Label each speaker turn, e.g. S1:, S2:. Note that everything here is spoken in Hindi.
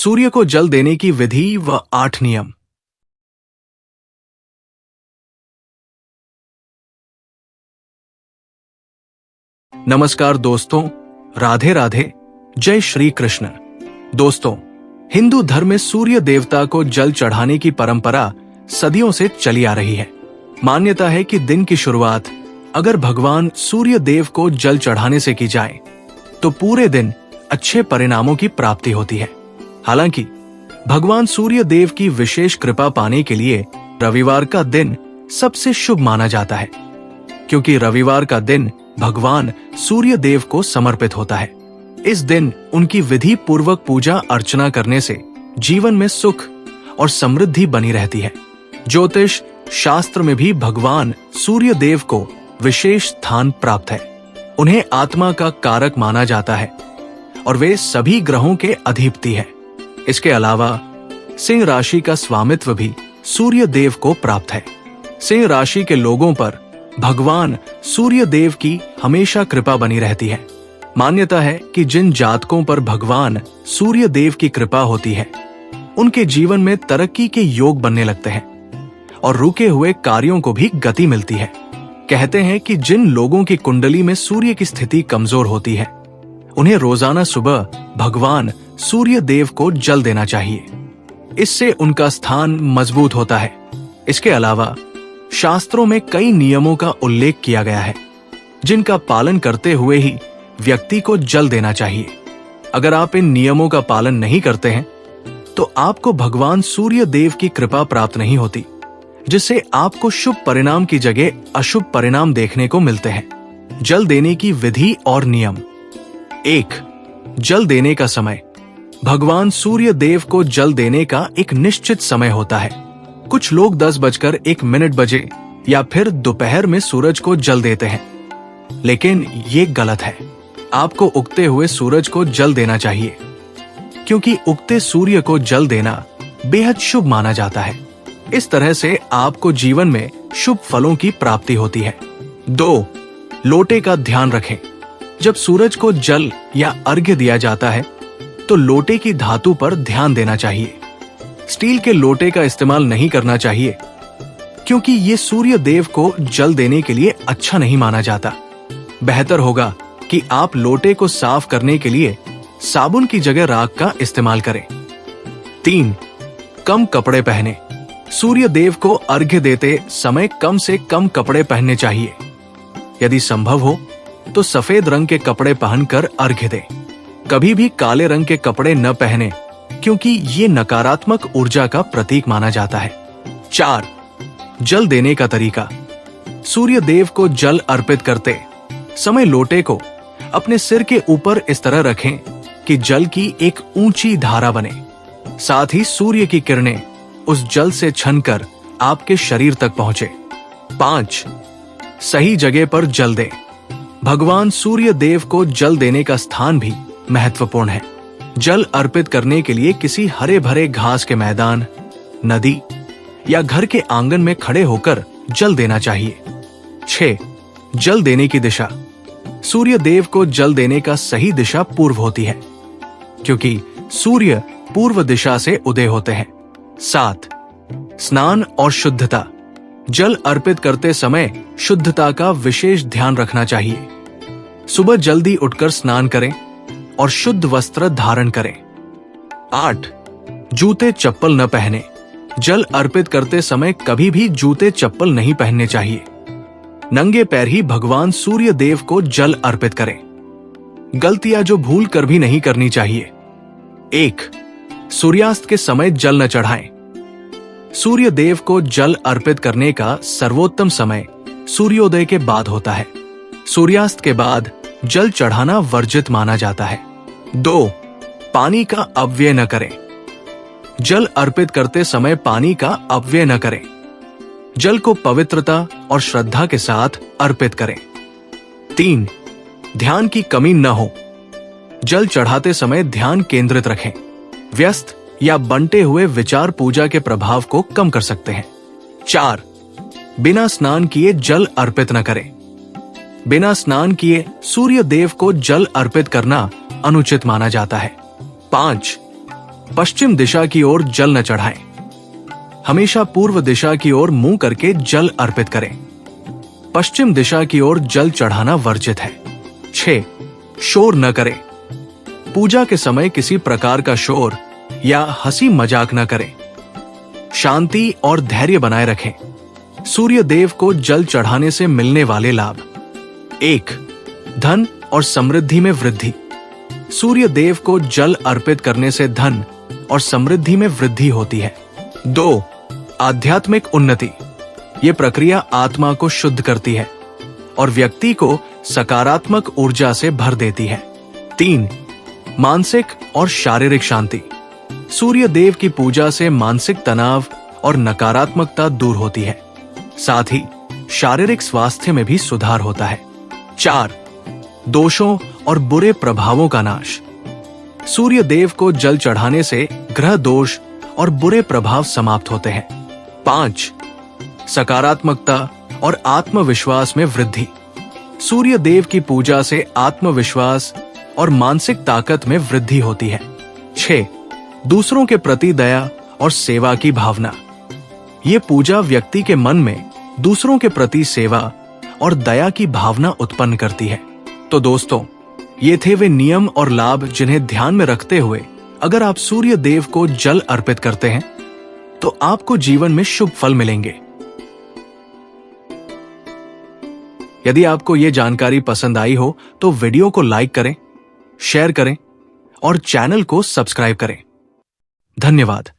S1: सूर्य को जल देने की विधि व 8 नियम। नमस्कार दोस्तों, राधे राधे, जय श्री कृष्ण। दोस्तों, हिंदू धर्म में सूर्य देवता को जल चढ़ाने की परंपरा सदियों से चली आ रही है। मान्यता है कि दिन की शुरुआत अगर भगवान सूर्य देव को जल चढ़ाने से की जाए तो पूरे दिन अच्छे परिणामों की प्राप्ति होती है। हालांकि भगवान सूर्य देव की विशेष कृपा पाने के लिए रविवार का दिन सबसे शुभ माना जाता है, क्योंकि रविवार का दिन भगवान सूर्य देव को समर्पित होता है। इस दिन उनकी विधि पूर्वक पूजा अर्चना करने से जीवन में सुख और समृद्धि बनी रहती है। ज्योतिष शास्त्र में भी भगवान सूर्य देव को विशेष स्थान प्राप्त है। उन्हें आत्मा का कारक माना जाता है और वे सभी ग्रहों के अधिपति है। इसके अलावा सिंह राशि का स्वामित्व भी सूर्य देव को प्राप्त है। सिंह राशि के लोगों पर भगवान सूर्य देव की हमेशा कृपा बनी रहती है। मान्यता है कि जिन जातकों पर भगवान सूर्य देव की कृपा होती है, उनके जीवन में तरक्की के योग बनने लगते हैं और रुके हुए कार्यों को भी गति मिलती है। कहते हैं कि जिन लोगों की कुंडली में सूर्य की स्थिति कमजोर होती है, उन्हें रोजाना सुबह भगवान सूर्य देव को जल देना चाहिए। इससे उनका स्थान मजबूत होता है। इसके अलावा शास्त्रों में कई नियमों का उल्लेख किया गया है, जिनका पालन करते हुए ही व्यक्ति को जल देना चाहिए। अगर आप इन नियमों का पालन नहीं करते हैं तो आपको भगवान सूर्य देव की कृपा प्राप्त नहीं होती, जिससे आपको शुभ परिणाम की जगह अशुभ परिणाम देखने को मिलते हैं। जल देने की विधि और नियम। 1. जल देने का समय। भगवान सूर्य देव को जल देने का एक निश्चित समय होता है। कुछ लोग 10:01 बजे या फिर दोपहर में सूरज को जल देते हैं, लेकिन ये गलत है। आपको उगते हुए सूरज को जल देना चाहिए, क्योंकि उगते सूर्य को जल देना बेहद शुभ माना जाता है। इस तरह से आपको जीवन में शुभ फलों की प्राप्ति होती है। 2. लोटे का ध्यान रखें। जब सूरज को जल या अर्घ्य दिया जाता है तो लोटे की धातु पर ध्यान देना चाहिए। स्टील के लोटे का इस्तेमाल नहीं करना चाहिए, क्योंकि ये सूर्य देव को जल देने के लिए अच्छा नहीं माना जाता। बेहतर होगा कि आप लोटे को साफ करने के लिए साबुन की जगह राख का इस्तेमाल करें। 3. कम कपड़े पहने। सूर्य देव को अर्घ्य देते समय कम से कम कपड़े पहनने चाहिए। यदि संभव हो तो सफेद रंग के कपड़े पहनकर अर्घ्य दें। कभी भी काले रंग के कपड़े न पहने, क्योंकि ये नकारात्मक ऊर्जा का प्रतीक माना जाता है। 4. जल देने का तरीका। सूर्य देव को जल अर्पित करते समय लोटे को अपने सिर के ऊपर इस तरह रखें कि जल की एक ऊंची धारा बने। साथ ही सूर्य की किरणें उस जल से छनकर आपके शरीर तक पहुंचे। 5. सही जगह पर जल दें। भगवान सूर्य देव को जल देने का स्थान भी महत्वपूर्ण है। जल अर्पित करने के लिए किसी हरे भरे घास के मैदान, नदी या घर के आंगन में खड़े होकर जल देना चाहिए। 6. जल देने की दिशा। सूर्य देव को जल देने का सही दिशा पूर्व होती है, क्योंकि सूर्य पूर्व दिशा से उदय होते हैं। 7. स्नान और शुद्धता। जल अर्पित करते समय शुद्धता का विशेष ध्यान रखना चाहिए। सुबह जल्दी उठकर स्नान करें और शुद्ध वस्त्र धारण करें। 8. जूते चप्पल न पहने। जल अर्पित करते समय कभी भी जूते चप्पल नहीं पहनने चाहिए। नंगे पैर ही भगवान सूर्य देव को जल अर्पित करें। गलतियां जो भूल कर भी नहीं करनी चाहिए। 1. सूर्यास्त के समय जल न चढ़ाएं। सूर्य देव को जल अर्पित करने का सर्वोत्तम समय सूर्योदय के बाद होता है। सूर्यास्त के बाद जल चढ़ाना वर्जित माना जाता है। 2. पानी का अपव्यय न करें। जल अर्पित करते समय पानी का अपव्यय न करें। जल को पवित्रता और श्रद्धा के साथ अर्पित करें। 3. ध्यान की कमी न हो। जल चढ़ाते समय ध्यान केंद्रित रखें। व्यस्त या बंटे हुए विचार पूजा के प्रभाव को कम कर सकते हैं। 4. बिना स्नान किए जल अर्पित न करें। बिना स्नान किए सूर्य देव को जल अर्पित करना अनुचित माना जाता है। 5. पश्चिम दिशा की ओर जल न चढ़ाएं। हमेशा पूर्व दिशा की ओर मुंह करके जल अर्पित करें। पश्चिम दिशा की ओर जल चढ़ाना वर्जित है। 6. शोर न करें। पूजा के समय किसी प्रकार का शोर या हंसी मजाक न करें। शांति और धैर्य बनाए रखें। सूर्य देव को जल चढ़ाने से मिलने वाले लाभ। 1. धन और समृद्धि में वृद्धि। सूर्य देव को जल अर्पित करने से धन और समृद्धि में वृद्धि होती है। 2. आध्यात्मिक उन्नति। ये प्रक्रिया आत्मा को शुद्ध करती है और व्यक्ति को सकारात्मक ऊर्जा से भर देती है। 3. मानसिक और शारीरिक शांति। सूर्य देव की पूजा से मानसिक तनाव और नकारात्मकता दूर होती है, साथ ही शारीरिक स्वास्थ्य में भी सुधार होता है। 4. दोषों और बुरे प्रभावों का नाश। सूर्य देव को जल चढ़ाने से ग्रह दोष और बुरे प्रभाव समाप्त होते हैं। 5. सकारात्मकता और आत्मविश्वास में वृद्धि। सूर्य देव की पूजा से आत्मविश्वास और मानसिक ताकत में वृद्धि होती है। 6. दूसरों के प्रति दया और सेवा की भावना। ये पूजा व्यक्ति के मन में दूसरों के प्रति सेवा और दया की भावना उत्पन्न करती है। तो दोस्तों, ये थे वे नियम और लाभ जिन्हें ध्यान में रखते हुए अगर आप सूर्य देव को जल अर्पित करते हैं तो आपको जीवन में शुभ फल मिलेंगे। यदि आपको ये जानकारी पसंद आई हो तो वीडियो को लाइक करें, शेयर करें और चैनल को सब्सक्राइब करें। धन्यवाद।